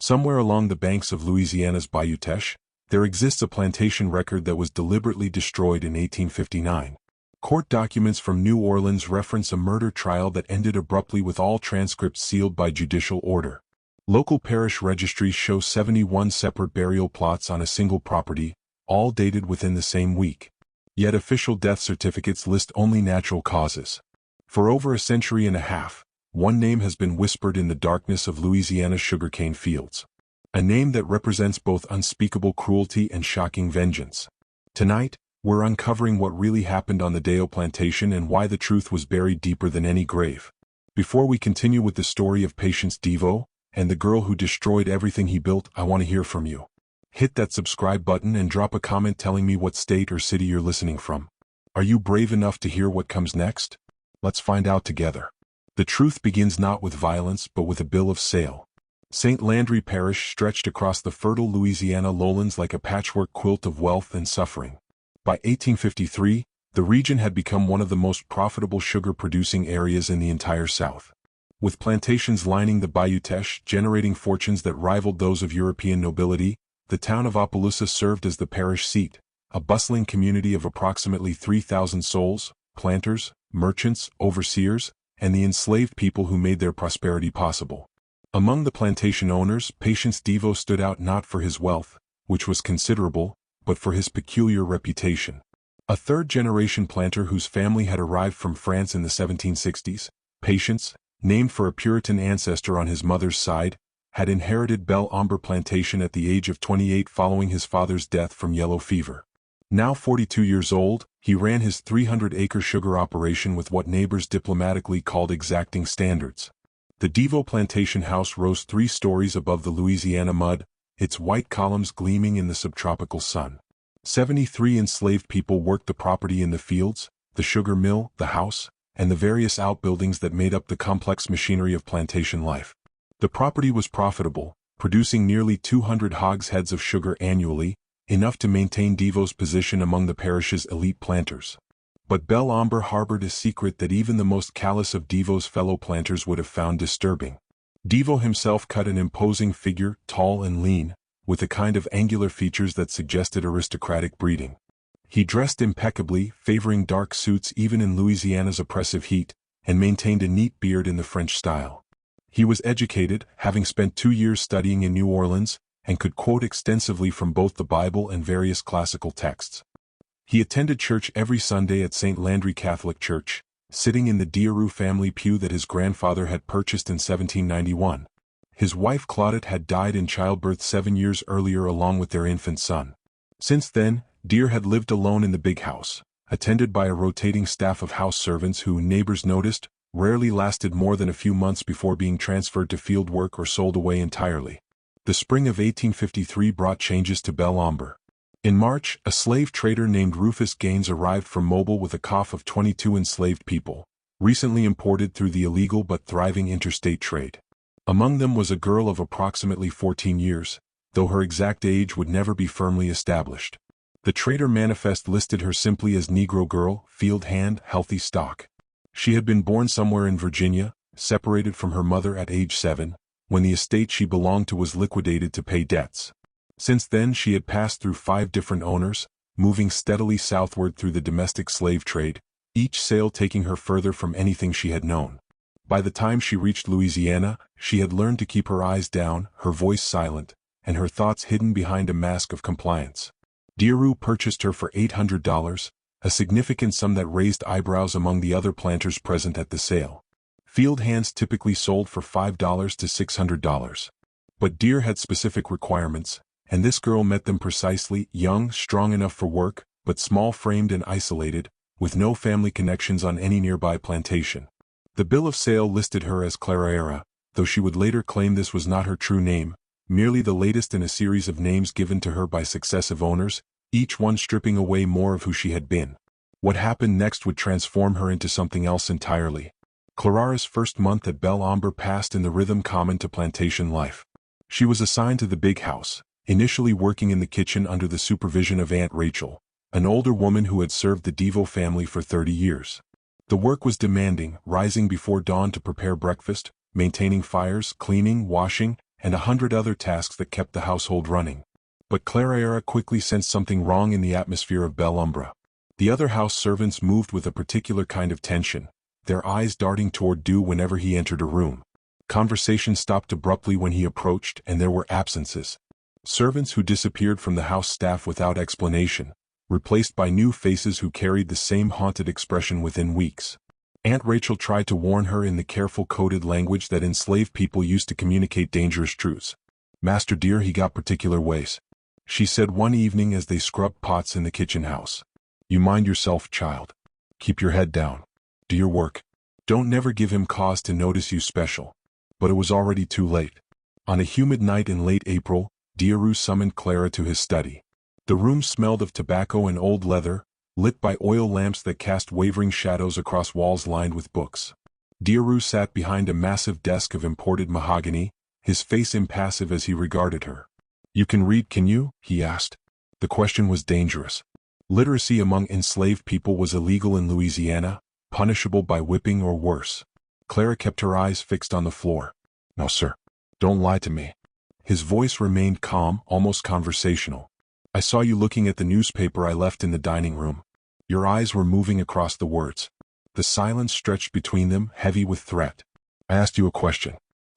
Somewhere along the banks of Louisiana's Bayou Teche, there exists a plantation record that was deliberately destroyed in 1859. Court documents from New Orleans reference a murder trial that ended abruptly with all transcripts sealed by judicial order. Local parish registries show 71 separate burial plots on a single property, all dated within the same week. Yet official death certificates list only natural causes. For over a century and a half, one name has been whispered in the darkness of Louisiana's sugarcane fields. A name that represents both unspeakable cruelty and shocking vengeance. Tonight, we're uncovering what really happened on the Deo Plantation and why the truth was buried deeper than any grave. Before we continue with the story of Patience Devo and the girl who destroyed everything he built, I want to hear from you. Hit that subscribe button and drop a comment telling me what state or city you're listening from. Are you brave enough to hear what comes next? Let's find out together. The truth begins not with violence but with a bill of sale. St. Landry Parish stretched across the fertile Louisiana lowlands like a patchwork quilt of wealth and suffering. By 1853, the region had become one of the most profitable sugar-producing areas in the entire South. With plantations lining the Bayou Teche generating fortunes that rivaled those of European nobility, the town of Opelousas served as the parish seat, a bustling community of approximately 3,000 souls, planters, merchants, overseers, and the enslaved people who made their prosperity possible. Among the plantation owners, Patience Devo stood out not for his wealth, which was considerable, but for his peculiar reputation. A third-generation planter whose family had arrived from France in the 1760s, Patience, named for a Puritan ancestor on his mother's side, had inherited Belle Ombre Plantation at the age of 28 following his father's death from yellow fever. Now 42 years old, he ran his 300-acre sugar operation with what neighbors diplomatically called exacting standards. The Devo Plantation house rose 3 stories above the Louisiana mud, its white columns gleaming in the subtropical sun. 73 enslaved people worked the property in the fields, the sugar mill, the house, and the various outbuildings that made up the complex machinery of plantation life. The property was profitable, producing nearly 200 hogsheads of sugar annually, enough to maintain Devo's position among the parish's elite planters. But Belle Ombre harbored a secret that even the most callous of Devo's fellow planters would have found disturbing. Devo himself cut an imposing figure, tall and lean, with a kind of angular features that suggested aristocratic breeding. He dressed impeccably, favoring dark suits even in Louisiana's oppressive heat, and maintained a neat beard in the French style. He was educated, having spent 2 years studying in New Orleans, and could quote extensively from both the Bible and various classical texts. He attended church every Sunday at St. Landry Catholic Church, sitting in the Deo family pew that his grandfather had purchased in 1791. His wife Claudette had died in childbirth 7 years earlier along with their infant son. Since then, Deo had lived alone in the big house, attended by a rotating staff of house servants who, neighbors noticed, rarely lasted more than a few months before being transferred to field work or sold away entirely. The spring of 1853 brought changes to Belle Ombre. In March, a slave trader named Rufus Gaines arrived from Mobile with a coff of 22 enslaved people, recently imported through the illegal but thriving interstate trade. Among them was a girl of approximately 14 years, though her exact age would never be firmly established. The trader manifest listed her simply as Negro girl, field hand, healthy stock. She had been born somewhere in Virginia, separated from her mother at age 7, when the estate she belonged to was liquidated to pay debts. Since then she had passed through 5 different owners, moving steadily southward through the domestic slave trade, each sale taking her further from anything she had known. By the time she reached Louisiana, she had learned to keep her eyes down, her voice silent, and her thoughts hidden behind a mask of compliance. Deo purchased her for $800, a significant sum that raised eyebrows among the other planters present at the sale. Field hands typically sold for $5 to $600. But Deo had specific requirements, and this girl met them precisely: young, strong enough for work, but small-framed and isolated, with no family connections on any nearby plantation. The bill of sale listed her as Clara, though she would later claim this was not her true name, merely the latest in a series of names given to her by successive owners, each one stripping away more of who she had been. What happened next would transform her into something else entirely. Clara's first month at Belle Ombre passed in the rhythm common to plantation life. She was assigned to the big house, initially working in the kitchen under the supervision of Aunt Rachel, an older woman who had served the Devo family for 30 years. The work was demanding, rising before dawn to prepare breakfast, maintaining fires, cleaning, washing, and 100 other tasks that kept the household running. But Clara quickly sensed something wrong in the atmosphere of Belle Umbre. The other house servants moved with a particular kind of tension, their eyes darting toward Deo whenever he entered a room. Conversation stopped abruptly when he approached, and there were absences. Servants who disappeared from the house staff without explanation, replaced by new faces who carried the same haunted expression within weeks. Aunt Rachel tried to warn her in the careful coded language that enslaved people used to communicate dangerous truths. "Master dear, he got particular ways," she said one evening as they scrubbed pots in the kitchen house. "You mind yourself, child. Keep your head down. Do your work. Don't never give him cause to notice you special." But it was already too late. On a humid night in late April, Deo summoned Clara to his study. The room smelled of tobacco and old leather, lit by oil lamps that cast wavering shadows across walls lined with books. Deo sat behind a massive desk of imported mahogany, his face impassive as he regarded her. "You can read, can you?" he asked. The question was dangerous. Literacy among enslaved people was illegal in Louisiana, punishable by whipping or worse. Clara kept her eyes fixed on the floor. "No, sir. Don't lie to me." His voice remained calm, almost conversational. "I saw you looking at the newspaper I left in the dining room." Your eyes were moving across the words. The silence stretched between them, heavy with threat. "I asked you a question,"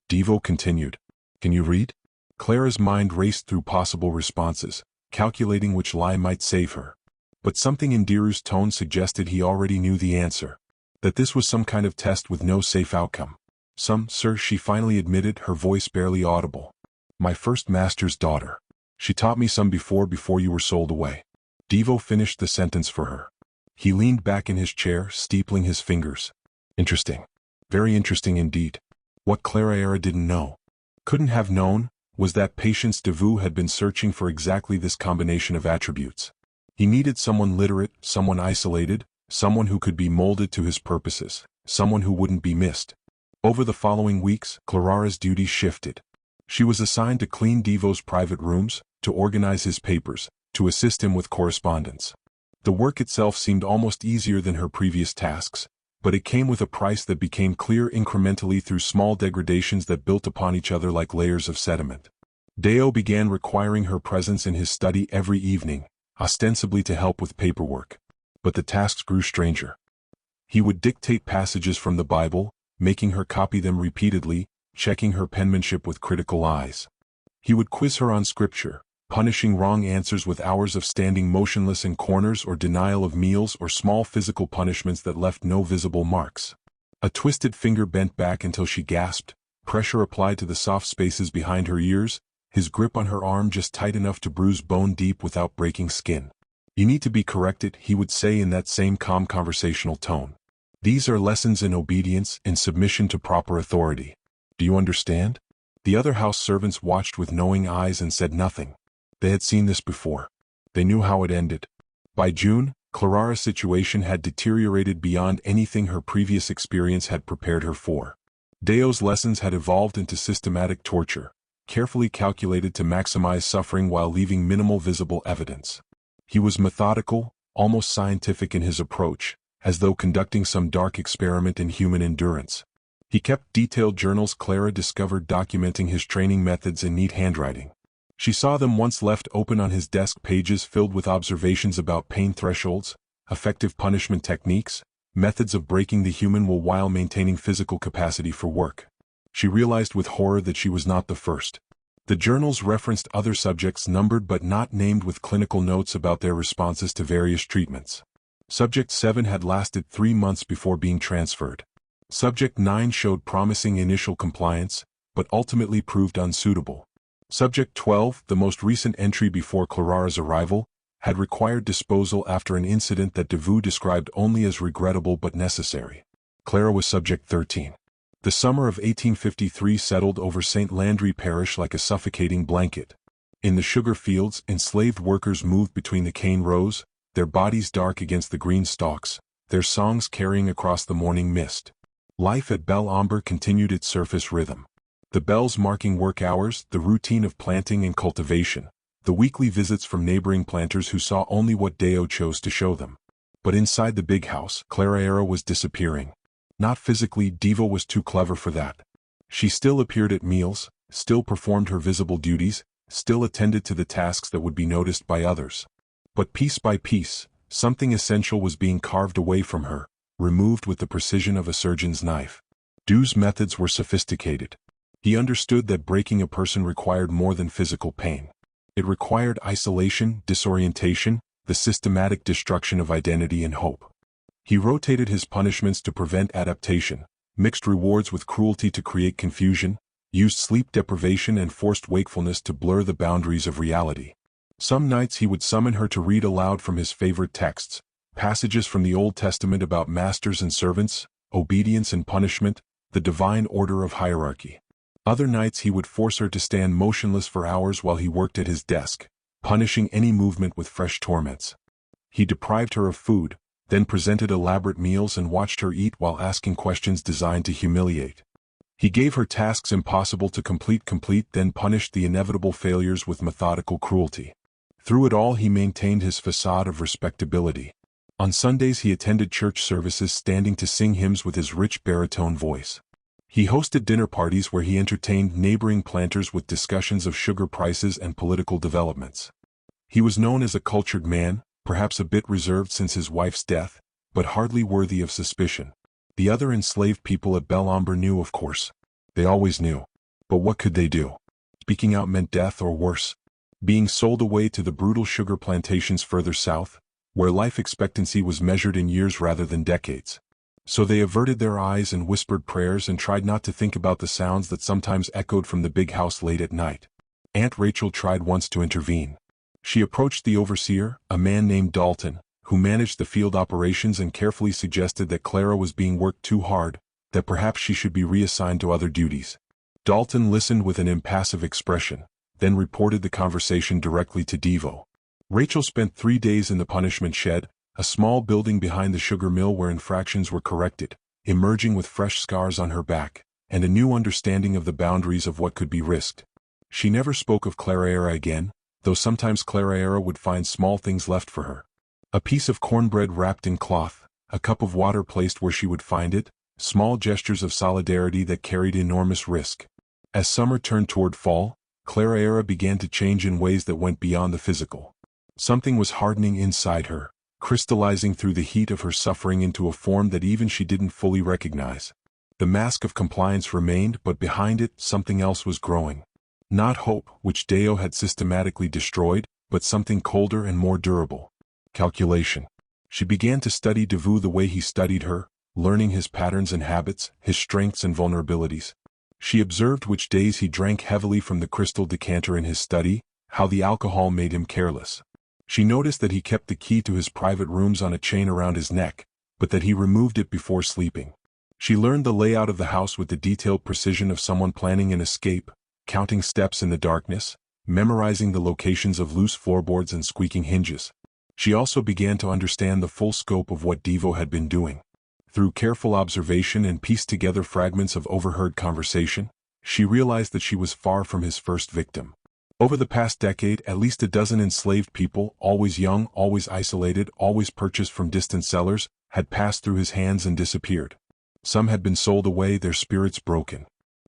Deo continued. "Can you read?" Clara's mind raced through possible responses, calculating which lie might save her. But something in Deo's tone suggested he already knew the answer. That this was some kind of test with no safe outcome. "Sir," she finally admitted, her voice barely audible. "My first master's daughter. She taught me some before you were sold away." Deo finished the sentence for her. He leaned back in his chair, steepling his fingers. Interesting. Very interesting indeed. What Clara didn't know, couldn't have known, was that Patience DeVoe had been searching for exactly this combination of attributes. He needed someone literate, someone isolated, someone who could be molded to his purposes, someone who wouldn't be missed. Over the following weeks, Clara's duties shifted. She was assigned to clean Devo's private rooms, to organize his papers, to assist him with correspondence. The work itself seemed almost easier than her previous tasks, but it came with a price that became clear incrementally through small degradations that built upon each other like layers of sediment. Deo began requiring her presence in his study every evening, ostensibly to help with paperwork. But the tasks grew stranger. He would dictate passages from the Bible, making her copy them repeatedly, checking her penmanship with critical eyes. He would quiz her on scripture, punishing wrong answers with hours of standing motionless in corners or denial of meals or small physical punishments that left no visible marks. A twisted finger bent back until she gasped, pressure applied to the soft spaces behind her ears, his grip on her arm just tight enough to bruise bone deep without breaking skin. "You need to be corrected," he would say in that same calm conversational tone. "These are lessons in obedience, in submission to proper authority. Do you understand?" The other house servants watched with knowing eyes and said nothing. They had seen this before. They knew how it ended. By June, Clara's situation had deteriorated beyond anything her previous experience had prepared her for. Deo's lessons had evolved into systematic torture, carefully calculated to maximize suffering while leaving minimal visible evidence. He was methodical, almost scientific in his approach, as though conducting some dark experiment in human endurance. He kept detailed journals Clara discovered documenting his training methods in neat handwriting. She saw them once left open on his desk, pages filled with observations about pain thresholds, effective punishment techniques, methods of breaking the human will while maintaining physical capacity for work. She realized with horror that she was not the first. The journals referenced other subjects numbered but not named with clinical notes about their responses to various treatments. Subject 7 had lasted 3 months before being transferred. Subject 9 showed promising initial compliance, but ultimately proved unsuitable. Subject 12, the most recent entry before Clara's arrival, had required disposal after an incident that DeVoe described only as regrettable but necessary. Clara was Subject 13. The summer of 1853 settled over St. Landry Parish like a suffocating blanket. In the sugar fields, enslaved workers moved between the cane rows, their bodies dark against the green stalks, their songs carrying across the morning mist. Life at Belle Umbre continued its surface rhythm. The bells marking work hours, the routine of planting and cultivation, the weekly visits from neighboring planters who saw only what Deo chose to show them. But inside the big house, Clara was disappearing. Not physically, Deo was too clever for that. She still appeared at meals, still performed her visible duties, still attended to the tasks that would be noticed by others. But piece by piece, something essential was being carved away from her, removed with the precision of a surgeon's knife. Deo's methods were sophisticated. He understood that breaking a person required more than physical pain. It required isolation, disorientation, the systematic destruction of identity and hope. He rotated his punishments to prevent adaptation, mixed rewards with cruelty to create confusion, used sleep deprivation and forced wakefulness to blur the boundaries of reality. Some nights he would summon her to read aloud from his favorite texts, passages from the Old Testament about masters and servants, obedience and punishment, the divine order of hierarchy. Other nights he would force her to stand motionless for hours while he worked at his desk, punishing any movement with fresh torments. He deprived her of food, then presented elaborate meals and watched her eat while asking questions designed to humiliate. He gave her tasks impossible to complete, then punished the inevitable failures with methodical cruelty. Through it all he maintained his facade of respectability. On Sundays he attended church services standing to sing hymns with his rich baritone voice. He hosted dinner parties where he entertained neighboring planters with discussions of sugar prices and political developments. He was known as a cultured man, perhaps a bit reserved since his wife's death, but hardly worthy of suspicion. The other enslaved people at Bel Amber knew, of course. They always knew. But what could they do? Speaking out meant death or worse. Being sold away to the brutal sugar plantations further south, where life expectancy was measured in years rather than decades. So they averted their eyes and whispered prayers and tried not to think about the sounds that sometimes echoed from the big house late at night. Aunt Rachel tried once to intervene. She approached the overseer, a man named Dalton, who managed the field operations and carefully suggested that Clara was being worked too hard, that perhaps she should be reassigned to other duties. Dalton listened with an impassive expression, then reported the conversation directly to Devo. Rachel spent 3 days in the punishment shed, a small building behind the sugar mill where infractions were corrected, emerging with fresh scars on her back, and a new understanding of the boundaries of what could be risked. She never spoke of Clara again, though sometimes Clara would find small things left for her. A piece of cornbread wrapped in cloth, a cup of water placed where she would find it, small gestures of solidarity that carried enormous risk. As summer turned toward fall, Clara began to change in ways that went beyond the physical. Something was hardening inside her, crystallizing through the heat of her suffering into a form that even she didn't fully recognize. The mask of compliance remained, but behind it, something else was growing. Not hope, which Deo had systematically destroyed, but something colder and more durable. Calculation. She began to study Devo the way he studied her, learning his patterns and habits, his strengths and vulnerabilities. She observed which days he drank heavily from the crystal decanter in his study, how the alcohol made him careless. She noticed that he kept the key to his private rooms on a chain around his neck, but that he removed it before sleeping. She learned the layout of the house with the detailed precision of someone planning an escape, counting steps in the darkness, memorizing the locations of loose floorboards and squeaking hinges. She also began to understand the full scope of what Devo had been doing. Through careful observation and pieced together fragments of overheard conversation, she realized that she was far from his first victim. Over the past decade, at least a dozen enslaved people, always young, always isolated, always purchased from distant sellers, had passed through his hands and disappeared. Some had been sold away, their spirits broken.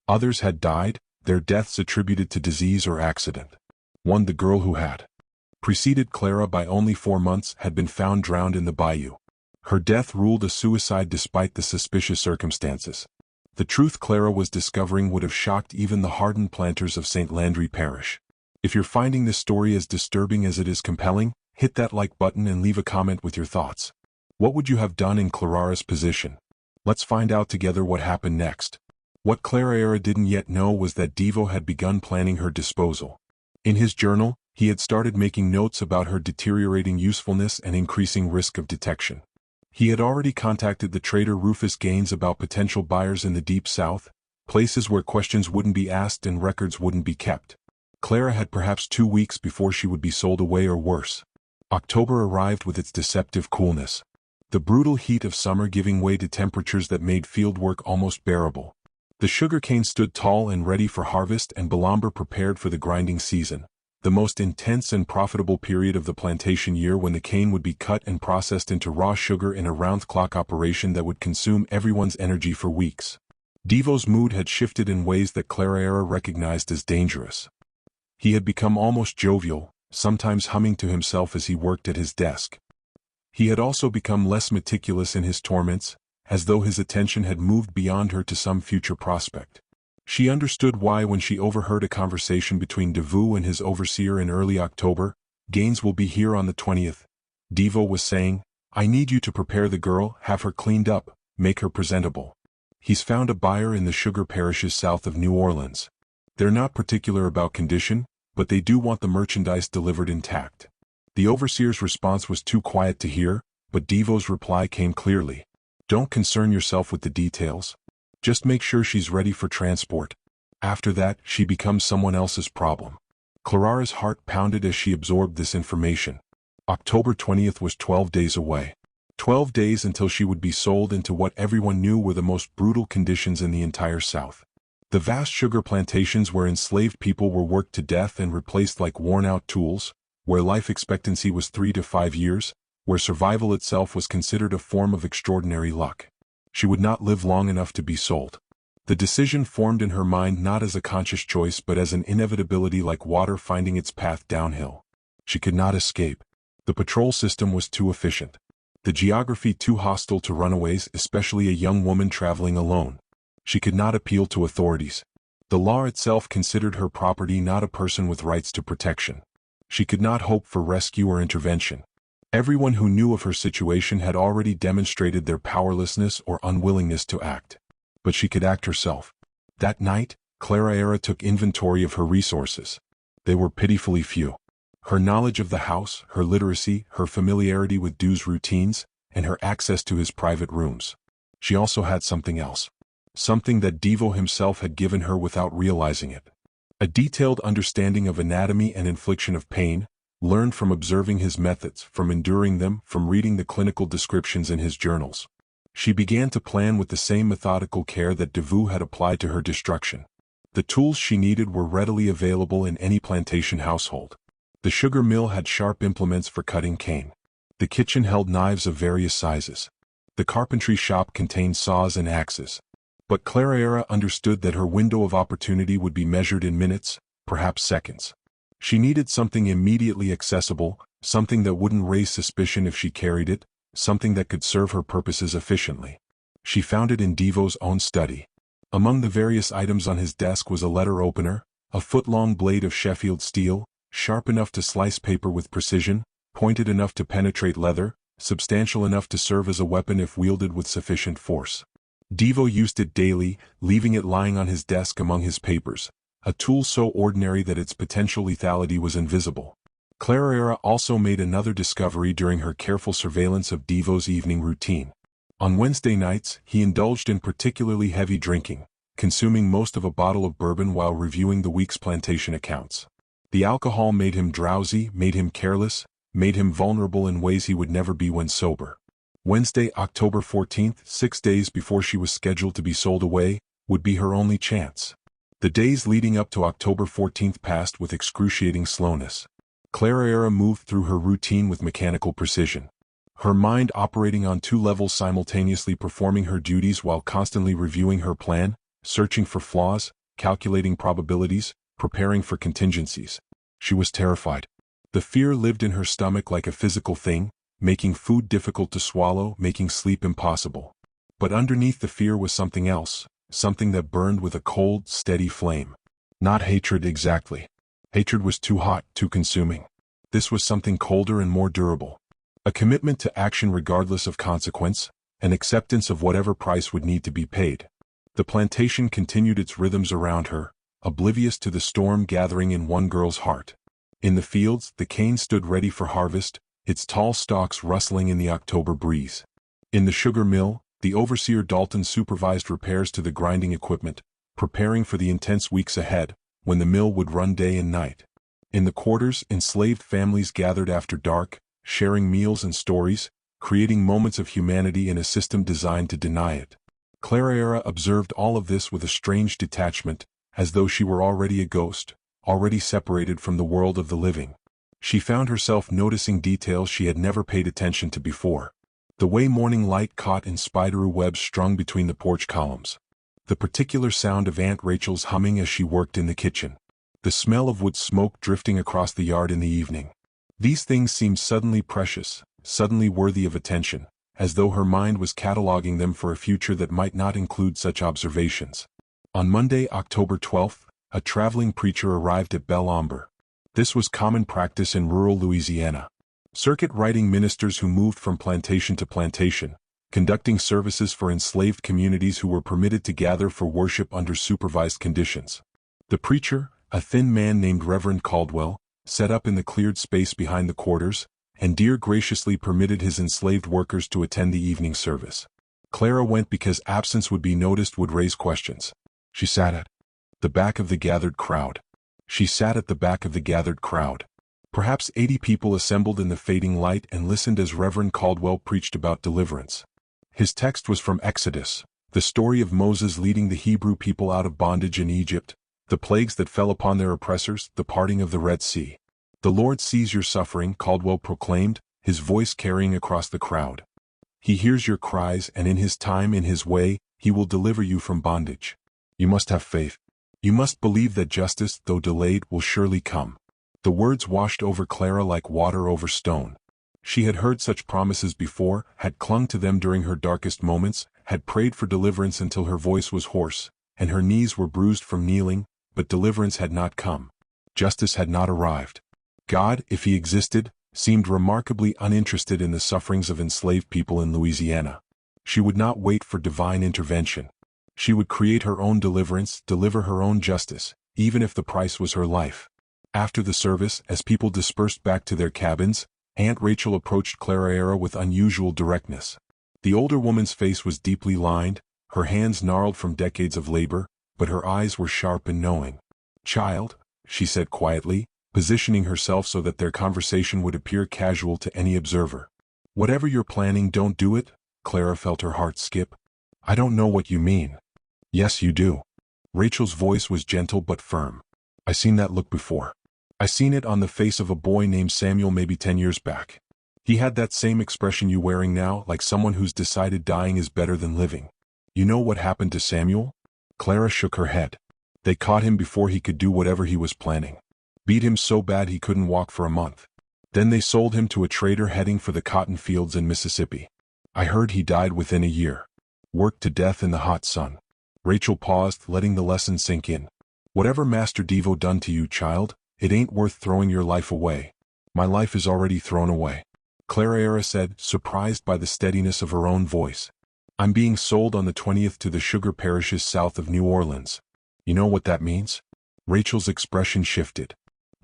Others had died, their deaths attributed to disease or accident. One, the girl who had preceded Clara by only 4 months, had been found drowned in the bayou. Her death ruled a suicide despite the suspicious circumstances. The truth Clara was discovering would have shocked even the hardened planters of St. Landry Parish. If you're finding this story as disturbing as it is compelling, hit that like button and leave a comment with your thoughts. What would you have done in Clara's position? Let's find out together what happened next. What Clara didn't yet know was that Devo had begun planning her disposal. In his journal, he had started making notes about her deteriorating usefulness and increasing risk of detection. He had already contacted the trader Rufus Gaines about potential buyers in the Deep South, places where questions wouldn't be asked and records wouldn't be kept. Clara had perhaps 2 weeks before she would be sold away or worse. October arrived with its deceptive coolness. The brutal heat of summer giving way to temperatures that made fieldwork almost bearable. The sugarcane stood tall and ready for harvest and Bel Amber prepared for the grinding season, the most intense and profitable period of the plantation year when the cane would be cut and processed into raw sugar in a round-clock operation that would consume everyone's energy for weeks. Devo's mood had shifted in ways that Clara recognized as dangerous. He had become almost jovial, sometimes humming to himself as he worked at his desk. He had also become less meticulous in his torments, as though his attention had moved beyond her to some future prospect. She understood why when she overheard a conversation between Devo and his overseer in early October. "Gaines will be here on the 20th. Devo was saying, "I need you to prepare the girl, have her cleaned up, make her presentable. He's found a buyer in the sugar parishes south of New Orleans. They're not particular about condition, but they do want the merchandise delivered intact." The overseer's response was too quiet to hear, but Devo's reply came clearly. "Don't concern yourself with the details. Just make sure she's ready for transport. After that, she becomes someone else's problem." Clara's heart pounded as she absorbed this information. October 20th was 12 days away. 12 days until she would be sold into what everyone knew were the most brutal conditions in the entire South. The vast sugar plantations where enslaved people were worked to death and replaced like worn-out tools, where life expectancy was 3 to 5 years, where survival itself was considered a form of extraordinary luck. She would not live long enough to be sold. The decision formed in her mind not as a conscious choice but as an inevitability, like water finding its path downhill. She could not escape. The patrol system was too efficient. The geography too hostile to runaways, especially a young woman traveling alone. She could not appeal to authorities. The law itself considered her property, not a person with rights to protection. She could not hope for rescue or intervention. Everyone who knew of her situation had already demonstrated their powerlessness or unwillingness to act. But she could act herself. That night, Clara took inventory of her resources. They were pitifully few. Her knowledge of the house, her literacy, her familiarity with Dew's routines, and her access to his private rooms. She also had something else. Something that Devo himself had given her without realizing it. A detailed understanding of anatomy and infliction of pain, learned from observing his methods, from enduring them, from reading the clinical descriptions in his journals. She began to plan with the same methodical care that Devo had applied to her destruction. The tools she needed were readily available in any plantation household. The sugar mill had sharp implements for cutting cane. The kitchen held knives of various sizes. The carpentry shop contained saws and axes. But Clara understood that her window of opportunity would be measured in minutes, perhaps seconds. She needed something immediately accessible, something that wouldn't raise suspicion if she carried it, something that could serve her purposes efficiently. She found it in Devo's own study. Among the various items on his desk was a letter opener, a foot-long blade of Sheffield steel, sharp enough to slice paper with precision, pointed enough to penetrate leather, substantial enough to serve as a weapon if wielded with sufficient force. Devo used it daily, leaving it lying on his desk among his papers, a tool so ordinary that its potential lethality was invisible. Clara also made another discovery during her careful surveillance of Devo's evening routine. On Wednesday nights, he indulged in particularly heavy drinking, consuming most of a bottle of bourbon while reviewing the week's plantation accounts. The alcohol made him drowsy, made him careless, made him vulnerable in ways he would never be when sober. Wednesday, October 14th, 6 days before she was scheduled to be sold away, would be her only chance. The days leading up to October 14th passed with excruciating slowness. Clara moved through her routine with mechanical precision. Her mind operating on 2 levels simultaneously, performing her duties while constantly reviewing her plan, searching for flaws, calculating probabilities, preparing for contingencies. She was terrified. The fear lived in her stomach like a physical thing, making food difficult to swallow, making sleep impossible. But underneath the fear was something else, something that burned with a cold, steady flame. Not hatred exactly. Hatred was too hot, too consuming. This was something colder and more durable. A commitment to action regardless of consequence, an acceptance of whatever price would need to be paid. The plantation continued its rhythms around her, oblivious to the storm gathering in one girl's heart. In the fields, the cane stood ready for harvest, its tall stalks rustling in the October breeze. In the sugar mill, the overseer Dalton supervised repairs to the grinding equipment, preparing for the intense weeks ahead, when the mill would run day and night. In the quarters, enslaved families gathered after dark, sharing meals and stories, creating moments of humanity in a system designed to deny it. Clara observed all of this with a strange detachment, as though she were already a ghost, already separated from the world of the living. She found herself noticing details she had never paid attention to before. The way morning light caught in spidery webs strung between the porch columns. the particular sound of Aunt Rachel's humming as she worked in the kitchen, the smell of wood smoke drifting across the yard in the evening. These things seemed suddenly precious, suddenly worthy of attention, as though her mind was cataloging them for a future that might not include such observations. On Monday, October 12th, a traveling preacher arrived at Belle Ombre. This was common practice in rural Louisiana. Circuit-riding ministers who moved from plantation to plantation, conducting services for enslaved communities who were permitted to gather for worship under supervised conditions. The preacher, a thin man named Reverend Caldwell, set up in the cleared space behind the quarters, and Deer graciously permitted his enslaved workers to attend the evening service. Clara went because absence would be noticed would raise questions. She sat at the back of the gathered crowd. Perhaps 80 people assembled in the fading light and listened as Reverend Caldwell preached about deliverance. His text was from Exodus, the story of Moses leading the Hebrew people out of bondage in Egypt, the plagues that fell upon their oppressors, the parting of the Red Sea. "The Lord sees your suffering," Caldwell proclaimed, his voice carrying across the crowd. "He hears your cries, and in His time, in His way, He will deliver you from bondage. You must have faith. You must believe that justice, though delayed, will surely come." The words washed over Clara like water over stone. She had heard such promises before, had clung to them during her darkest moments, had prayed for deliverance until her voice was hoarse, and her knees were bruised from kneeling, but deliverance had not come. Justice had not arrived. God, if He existed, seemed remarkably uninterested in the sufferings of enslaved people in Louisiana. She would not wait for divine intervention. She would create her own deliverance, deliver her own justice, even if the price was her life. After the service, as people dispersed back to their cabins, Aunt Rachel approached Clara with unusual directness. The older woman's face was deeply lined, her hands gnarled from decades of labor, but her eyes were sharp and knowing. "Child," she said quietly, positioning herself so that their conversation would appear casual to any observer. "Whatever you're planning, don't do it." Clara felt her heart skip. "I don't know what you mean." "Yes, you do." Rachel's voice was gentle but firm. "I seen that look before. I seen it on the face of a boy named Samuel maybe 10 years back. He had that same expression you wearing now, like someone who's decided dying is better than living. You know what happened to Samuel?" Clara shook her head. "They caught him before he could do whatever he was planning. Beat him so bad he couldn't walk for a month. Then they sold him to a trader heading for the cotton fields in Mississippi. I heard he died within a year. Worked to death in the hot sun." Rachel paused, letting the lesson sink in. "Whatever Master Devo done to you, child, it ain't worth throwing your life away. My life is already thrown away." Clara said, surprised by the steadiness of her own voice. "I'm being sold on the 20th to the sugar parishes south of New Orleans. You know what that means?" Rachel's expression shifted.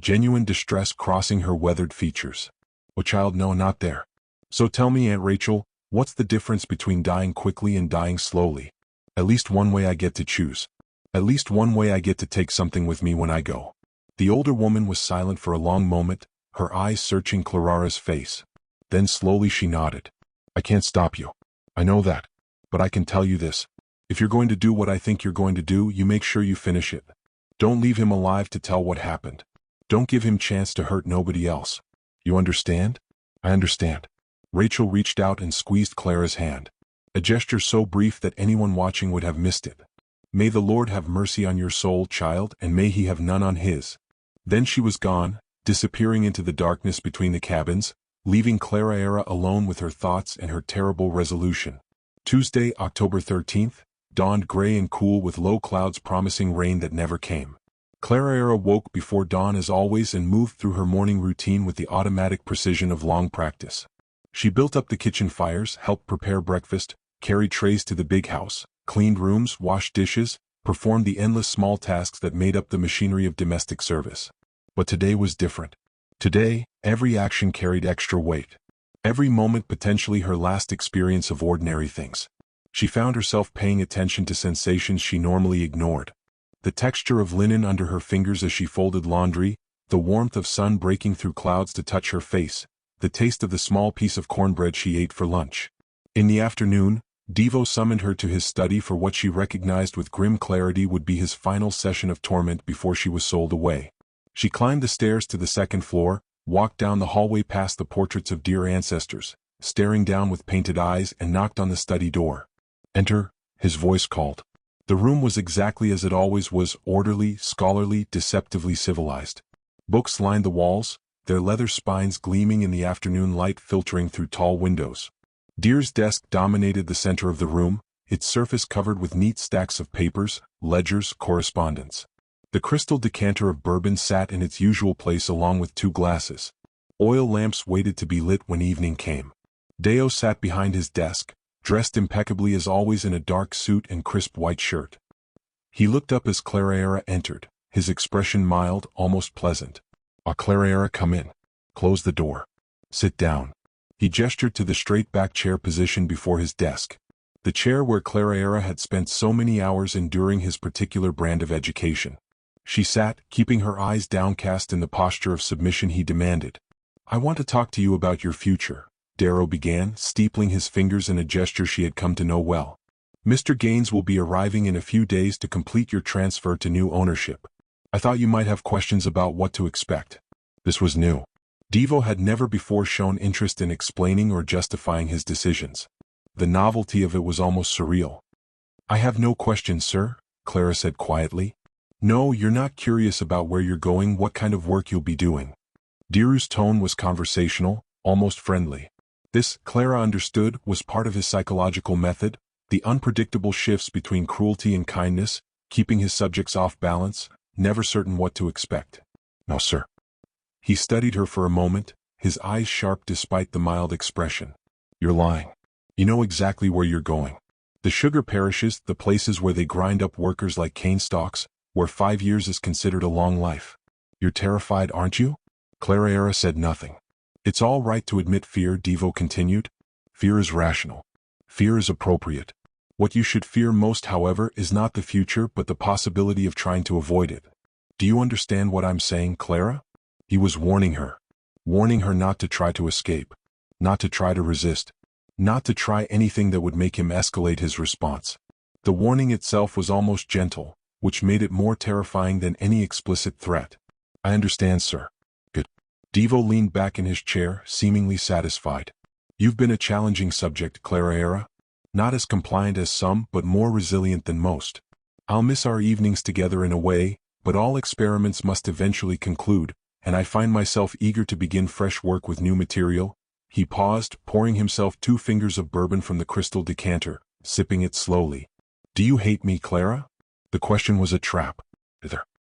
Genuine distress crossing her weathered features. "Oh child, no, not there. So tell me, Aunt Rachel, what's the difference between dying quickly and dying slowly? At least one way I get to choose. At least one way I get to take something with me when I go." The older woman was silent for a long moment, her eyes searching Clara's face. Then slowly she nodded. "I can't stop you. I know that. But I can tell you this. If you're going to do what I think you're going to do, you make sure you finish it. Don't leave him alive to tell what happened. Don't give him chance to hurt nobody else. You understand?" "I understand." Rachel reached out and squeezed Clara's hand. A gesture so brief that anyone watching would have missed it. "May the Lord have mercy on your soul, child, and may He have none on His." Then she was gone, disappearing into the darkness between the cabins, leaving Clara alone with her thoughts and her terrible resolution. Tuesday, October 13th, dawned gray and cool with low clouds promising rain that never came. Clara woke before dawn as always and moved through her morning routine with the automatic precision of long practice. She built up the kitchen fires, helped prepare breakfast, carried trays to the big house, cleaned rooms, washed dishes, performed the endless small tasks that made up the machinery of domestic service. But today was different. Today, every action carried extra weight. Every moment potentially her last experience of ordinary things. She found herself paying attention to sensations she normally ignored. The texture of linen under her fingers as she folded laundry, the warmth of sun breaking through clouds to touch her face, the taste of the small piece of cornbread she ate for lunch. In the afternoon, Devo summoned her to his study for what she recognized with grim clarity would be his final session of torment before she was sold away. She climbed the stairs to the second floor, walked down the hallway past the portraits of dear ancestors, staring down with painted eyes, and knocked on the study door. "Enter," his voice called. The room was exactly as it always was, orderly, scholarly, deceptively civilized. Books lined the walls, their leather spines gleaming in the afternoon light filtering through tall windows. Deer's desk dominated the center of the room, its surface covered with neat stacks of papers, ledgers, correspondence. The crystal decanter of bourbon sat in its usual place along with 2 glasses. Oil lamps waited to be lit when evening came. Deo sat behind his desk, dressed impeccably as always in a dark suit and crisp white shirt. He looked up as Clara entered, his expression mild, almost pleasant. Clara, come in. Close the door. Sit down. He gestured to the straight-back chair position before his desk. The chair where Clara had spent so many hours enduring his particular brand of education. She sat, keeping her eyes downcast in the posture of submission he demanded. I want to talk to you about your future, Darrow began, steepling his fingers in a gesture she had come to know well. Mr. Gaines will be arriving in a few days to complete your transfer to new ownership. I thought you might have questions about what to expect. This was new. Devo had never before shown interest in explaining or justifying his decisions. The novelty of it was almost surreal. I have no questions, sir, Clara said quietly. No, you're not curious about where you're going, what kind of work you'll be doing. Darrow's tone was conversational, almost friendly. This, Clara understood, was part of his psychological method, the unpredictable shifts between cruelty and kindness, keeping his subjects off balance, never certain what to expect. No, sir. He studied her for a moment, his eyes sharp despite the mild expression. You're lying. You know exactly where you're going. The sugar parishes, the places where they grind up workers like cane stalks, where 5 years is considered a long life. You're terrified, aren't you? Clara said nothing. It's all right to admit fear, Devo continued. Fear is rational. Fear is appropriate. What you should fear most, however, is not the future but the possibility of trying to avoid it. Do you understand what I'm saying, Clara? He was warning her not to try to escape, not to try to resist, not to try anything that would make him escalate his response. The warning itself was almost gentle, which made it more terrifying than any explicit threat. I understand, sir. Good. Devo leaned back in his chair, seemingly satisfied. You've been a challenging subject, Clara. Not as compliant as some, but more resilient than most. I'll miss our evenings together in a way, but all experiments must eventually conclude, and I find myself eager to begin fresh work with new material. He paused, pouring himself 2 fingers of bourbon from the crystal decanter, sipping it slowly. Do you hate me, Clara? The question was a trap. Either.